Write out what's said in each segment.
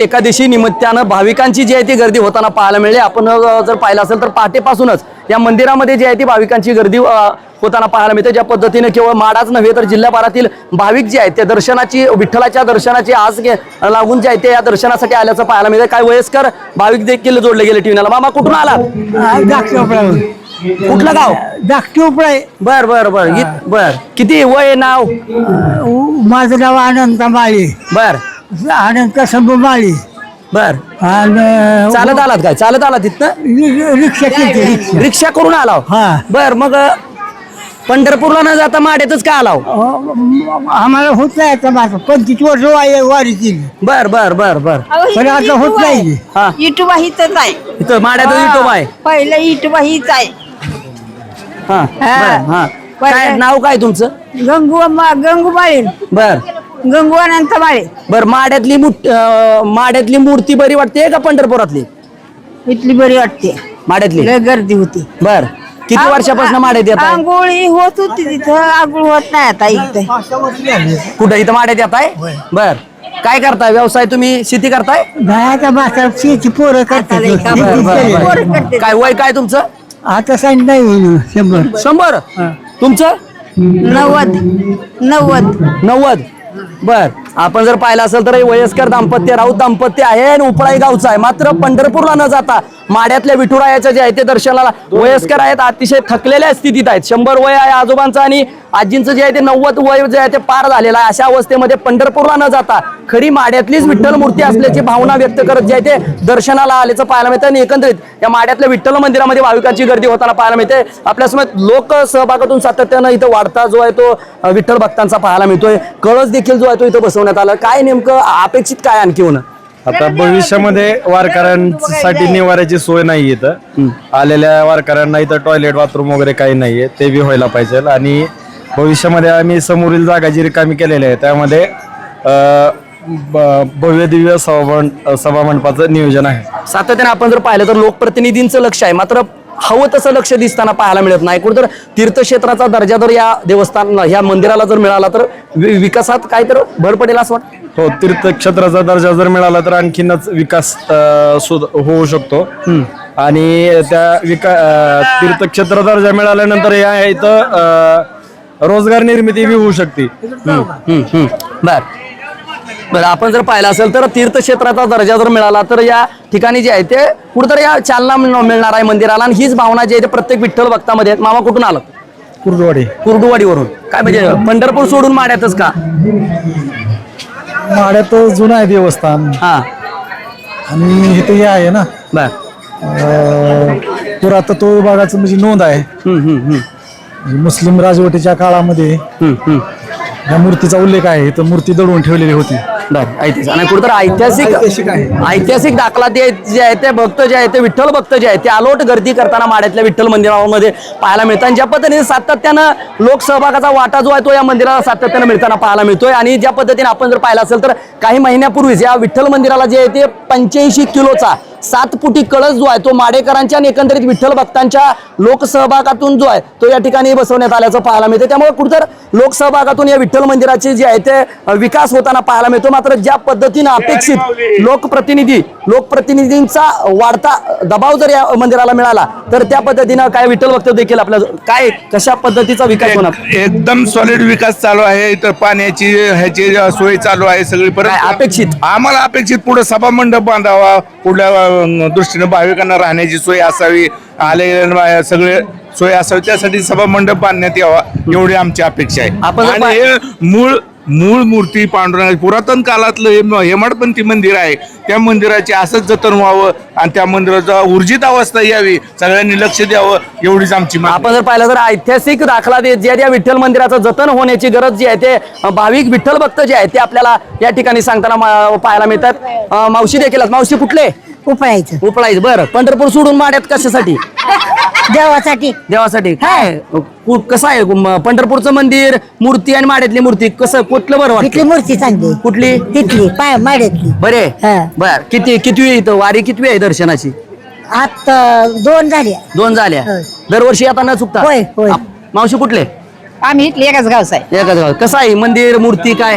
एकादशी निमित्तानं भाविकांची जी आहे ती गर्दी होताना पाहायला मिळाली। आपण जर पाहिलं असेल तर पहाटेपासूनच या मंदिरामध्ये जी आहे ती भाविकांची गर्दी होताना पाहायला मिळते। ज्या पद्धतीने केवळ माडाच नव्हे तर जिल्ह्याभरातील भाविक जे आहेत ते दर्शनाची विठ्ठलाच्या दर्शनाची आस लागून जे आहे ते या दर्शनासाठी आल्याचं पाहायला मिळते। काही वयस्कर भाविक देखील जोडले गेले टीव्हीला। मामा कुठून आला? कुठलं गाव? बर बर बर बर किती वय नाव? माझं नाव अनंत माळी, बर अनंत शंभू माळी। बर आणि चालत आलात काय? चालत आला तिथनं? रिक्षा केली, रिक्षा करून आलाव? हा। बर मग पंढरपूरला न जाता माड्यातच का आलाव? आम्हाला होत नाही आता माझं 25 वर्ष वारी केली, बर बर बर बर पण आता होत नाही। हा इटुबा हिथंच आहे, इथं माड्यात विठोबा आहे। पहिलं इटुबा हीच आहे। हा बर, हा काय नाव काय तुमचं? गंगू माळी, बर गंगू अनंत माळी। बर माड्यातली मूर्ती बरी वाटते का पंढरपुरातली? इथली बरी वाटते, माड्यातली लय गर्दी होती। बर किती वर्षापासून माड्यात येत आहे? आंघोळी होत होती तिथं, आंघोळ होत नाही आता इथं। कुठं इथं माड्यात येत आहे? बर काय करताय व्यवसाय? तुम्ही शेती करताय? दहाच्या मासा शेती पोरं करतात। बर, बर, बर. काय वय काय तुमचं? आता सांग नाही होईल 100। 100? तुमचं 90 बर आपण जर पाहिलं असेल तर हे वयस्कर दाम्पत्य राऊत दाम्पत्य आहे आणि उपळाई गावचं आहे। मात्र पंढरपूरला न जाता माड्यातल्या विठुरायाचं जे आहे ते दर्शनाला वयस्कर आहेत, अतिशय थकलेल्या स्थितीत आहेत। 100 वय आहे आजोबांचं आणि आजींचं जे आहे ते 90 वय जे आहे ते पार झालेलं आहे। अशा अवस्थेमध्ये पंढरपूरला न जाता खरी माड्यातलीच विठ्ठल मूर्ती असल्याची भावना व्यक्त करत जे आहे ते दर्शनाला आल्याचं पाहायला मिळतं। आणि एकंदरीत या माड्यातल्या विठ्ठल मंदिरामध्ये भाविकांची गर्दी होताना पाहायला मिळते। आपल्यासमोर लोक सहभागातून सातत्यानं इथं वाढता जो आहे तो विठ्ठल भक्तांचा पाहायला मिळतोय। कळस देखील जो आहे तो इथं बसवण्यात आला। काय नेमकं अपेक्षित काय आणखी होणं? आता भविष्यामध्ये वारकऱ्यांसाठी निवाऱ्याची सोय नाही इथं, आलेल्या वारकऱ्यांना इथं टॉयलेट बाथरूम वगैरे काही नाहीये, ते बी व्हायला पाहिजे। आणि भविष्यामध्ये आम्ही समोरील जागा जी रिकामी केलेली आहे त्यामध्ये भव्य दिव्य सभा मंडपाचं नियोजन आहे। सातत्याने आपण जर पाहिलं तर लोकप्रतिनिधींचं लक्ष आहे, मात्र हवं तसं लक्ष दिसताना पाहायला मिळत नाही। कुठं तीर्थक्षेत्राचा दर्जा जर या देवस्थान ह्या मंदिराला जर मिळाला तर विकासात काय तर भर पडेल असं वाटतं। हो, तीर्थक्षेत्राचा दर्जा जर मिळाला तर आणखीनच विकास होऊ शकतो। आणि त्या तीर्थक्षेत्र दर्जा मिळाल्यानंतर या इथं रोजगार निर्मिती बी होऊ शकते। बर बरं आपण जर पाहिलं असेल तर तीर्थक्षेत्राचा दर्जा जर मिळाला तर या ठिकाणी जे आहे ते कुठेतरी या चालना मिळणार आहे मंदिराला। आणि हीच भावना जी आहे ते प्रत्येक विठ्ठल भक्तामध्ये आहेत। मामा कुठून आलं? कुर्डुवाडीवरून। काय म्हणजे पंढरपूर सोडून माड्यातच का? माड्यात जुनं आहे देवस्थान हा आणि इथे हे आहे ना बर पुरातत्व विभागाचं म्हणजे नोंद आहे। म्हणजे मुस्लिम राजवटीच्या काळामध्ये या मूर्तीचा उल्लेख आहे, तर मूर्ती दडवून ठेवलेली होती। आणि कुठेतरी ऐतिहासिक दाखला जे आहे ते भक्त जे आहे ते विठ्ठल भक्त जे आहे ते अलोट गर्दी करताना माड्यातल्या विठ्ठल मंदिरामध्ये पाहायला मिळतात। ज्या पद्धतीने सातत्यानं लोकसहभागाचा वाटा जो आहे तो या मंदिराला सातत्यानं मिळताना पाहायला मिळतोय। आणि ज्या पद्धतीने आपण जर पाहिलं असेल तर काही महिन्यापूर्वीच या विठ्ठल मंदिराला जे आहे ते 85 किलोचा 7 फुटी कळस जो आहे तो माडेकरांच्या आणि एकंदरीत विठ्ठल भक्तांच्या लोकसहभागातून जो आहे तो या ठिकाणी बसवण्यात आल्याचं पाहायला मिळते। त्यामुळे कुठेतरी लोकसहभागातून या विठ्ठल मंदिराचे जे आहे ते विकास होताना पाहायला मिळतो। मात्र ज्या पद्धतीने अपेक्षित लोकप्रतिनिधींचा वाढता दबाव जर या मंदिराला मिळाला तर त्या पद्धतीनं काय विठ्ठल भक्त देखील आपल्या काय कशा पद्धतीचा विकास होणार? एकदम सॉलिड विकास चालू आहे। इतर पाण्याची ह्याची सोय चालू आहे सगळी। काय अपेक्षित? आम्हाला अपेक्षित पुढे सभा मंडप बांधावा, पुढल्या दृष्टीने भाविकांना राहण्याची सोय असावी, आले सगळे सोय असावी, त्यासाठी सभा मंडप बांधण्यात यावा एवढी आमची अपेक्षा आहे। आणि हे मूळ मूर्ती पांडुरंग पुरातन काळातलं हेमाडपंथी मंदिर आहे, त्या मंदिराचे असंच जतन व्हावं आणि त्या मंदिराचा ऊर्जित अवस्था यावी, सगळ्यांनी लक्ष द्यावं एवढीच आमची मागणी। आपण जर पाहिलं तर ऐतिहासिक दाखला जे या विठ्ठल मंदिराचं जतन होण्याची गरज जी आहे ते भाविक विठ्ठल भक्त जे आहे ते आपल्याला या ठिकाणी सांगताना पाहायला मिळतात। मावशी देखील मावशी कुठले? उपळायचं। बरं पंढरपूर सोडून माड्यात कशासाठी? देवासाठी। काय कसं आहे पंढरपूरचं मंदिर मूर्ती आणि माड्यातली मूर्ती कसं कुठलं बरं वाटतं? मूर्ती चांगली कुठली? तिथली माड्यातली। बरे बर किती इथं वारी किती आहे दर्शनाची? आता 2 झाल्या। दरवर्षी आता न चुकता? होय, होय। मावशी कुठले? आम्ही इथले एकाच गावचा आहे। एकाच गाव। कसं आहे मंदिर मूर्ती काय?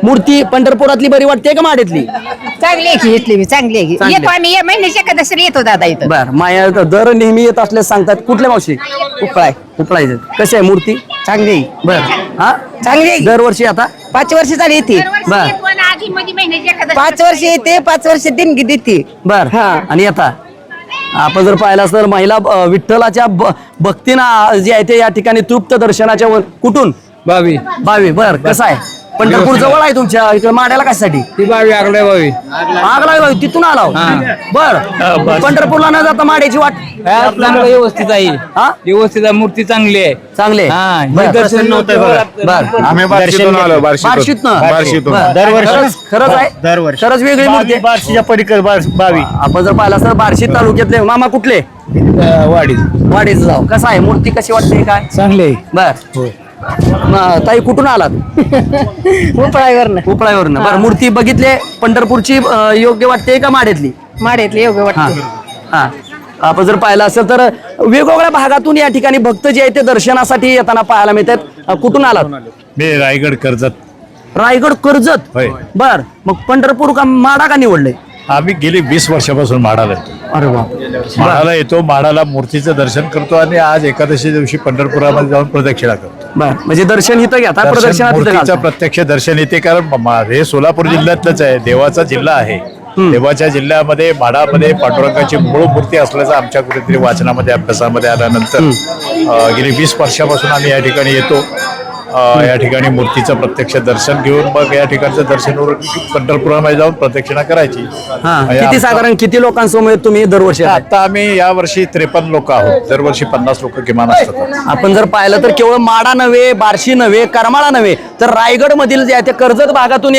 मूर्ती पंढरपुरातली बरी वाटते का माड्यातली? चांगली आहे की इथली बी चांगली आहे की. चांगली. येतो आम्ही या महिन्याच्या एकादशीला येतो दादा इथं. बर माया दर नेहमी येत असले सांगतात. कुठल्या मावशी? उपळाय. उपळायचं कशी आहे मूर्ती? चांगली आहे. बर हा चांगली आहे. दरवर्षी आता 5 वर्ष झाली येते. बर 5 वर्ष येते 5 वर्ष देणगी देते. बर हा. आणि आता आपण जर पाहिलं तर महिला विठ्ठलाच्या भक्तीनं जे आहे ते या ठिकाणी तृप्त दर्शनाच्या कुठून बावी बावी. बर कसं आहे? पंढरपूर जवळ आहे तुमच्या इकडे माड्याला कशासाठी? ती बावी आगलाय बावी आग लागली तिथून आला. बर पंढरपूरला न जाता माड्याची वाट चांगलं व्यवस्थित आहे. हा व्यवस्थित आहे, मूर्ती चांगली आहे. चांगले हा, बर. हे दर्शन नव्हतं बर आम्ही बार्शीतून आलो बार्शीतनं? बार्शीतून खरंच आहे. खरंच वेगळी मूर्ती आहे. बार्शीच्या पलीकडे बावी आपण जर पाहिलं तर बार्शी तालुक्यातले मामा कुठले? वाडी वाडीचं जाऊ. कसं आहे मूर्ती कशी वाटते काय? चांगले बर ताई कुठून आलात? उपळावरनं उपळावरनं. बरं मूर्ती बघितले पंढरपूरची योग्य वाटते का माड्यातली? माड्यातले योग्य हा वाटते. हा आपण जर पाहिलं असेल तर वेगवेगळ्या भागातून या ठिकाणी भक्त जे आहे ते दर्शनासाठी येताना पाहायला मिळतात. कुठून आलात? मी रायगड कर्जत. रायगड कर्जत. होय. बर मग पंढरपूर का माडा का निवडले? आम्ही गेली 20 वर्षापासून माढाला येतो. अरे वा. माढाला येतो, माढाला मूर्तीचं दर्शन करतो आणि आज एकादशी दिवशी पंढरपुरामध्ये जाऊन प्रदक्षिणा करतो. बर म्हणजे दर्शन इथं घेता दर्शन प्रदर्शनात इथं मूर्तीचं घालता. प्रत्यक्ष दर्शन येते, कारण हे सोलापूर जिल्ह्यातलंच आहे, देवाचा जिल्हा आहे. देवाच्या जिल्ह्यामध्ये माढामध्ये पांडुरंगाची मूळ मूर्ती असल्याचं आमच्या कुठेतरी वाचनामध्ये अभ्यासामध्ये आल्यानंतर गेली 20 वर्षापासून आम्ही या ठिकाणी येतो. या ठिकाणी मूर्तीचं प्रत्यक्ष दर्शन घेऊन मग या ठिकाणचं दर्शन पंढरपुरामध्ये जाऊन प्रदक्षिणा करायची. हा किती साधारण किती लोकांसमोर तुम्ही दरवर्षी येता? आता आम्ही या वर्षी 53 लोक आहोत. दरवर्षी 50 लोक किमान असतात. आपण जर पाहिलं तर केवळ माडा नव्हे, बार्शी नव्हे, करमाळा नव्हे, तर रायगड मधील जे आहे ते कर्जत भागातून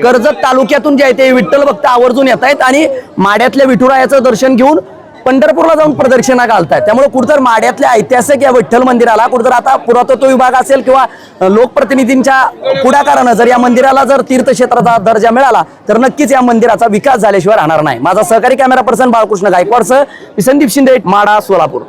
कर्जत तालुक्यातून जे आहे ते विठ्ठल भक्त आवर्जून येत आहेत आणि माड्यातल्या विठुरायाचं दर्शन घेऊन पंढरपूरला जाऊन प्रदक्षिणा घालतायत. त्यामुळे कुठतर माड्यातल्या ऐतिहासिक या विठ्ठल मंदिराला कुठतर आता पुरातत्व विभाग असेल किंवा लोकप्रतिनिधींच्या पुढाकारानं जर या मंदिराला जर तीर्थक्षेत्राचा दर्जा मिळाला तर नक्कीच या मंदिराचा विकास झाल्याशिवाय राहणार नाही. माझा सहकारी कॅमेरा पर्सन बाळकृष्ण गायकवाडसह संदीप शिंदे, माडा, सोलापूर.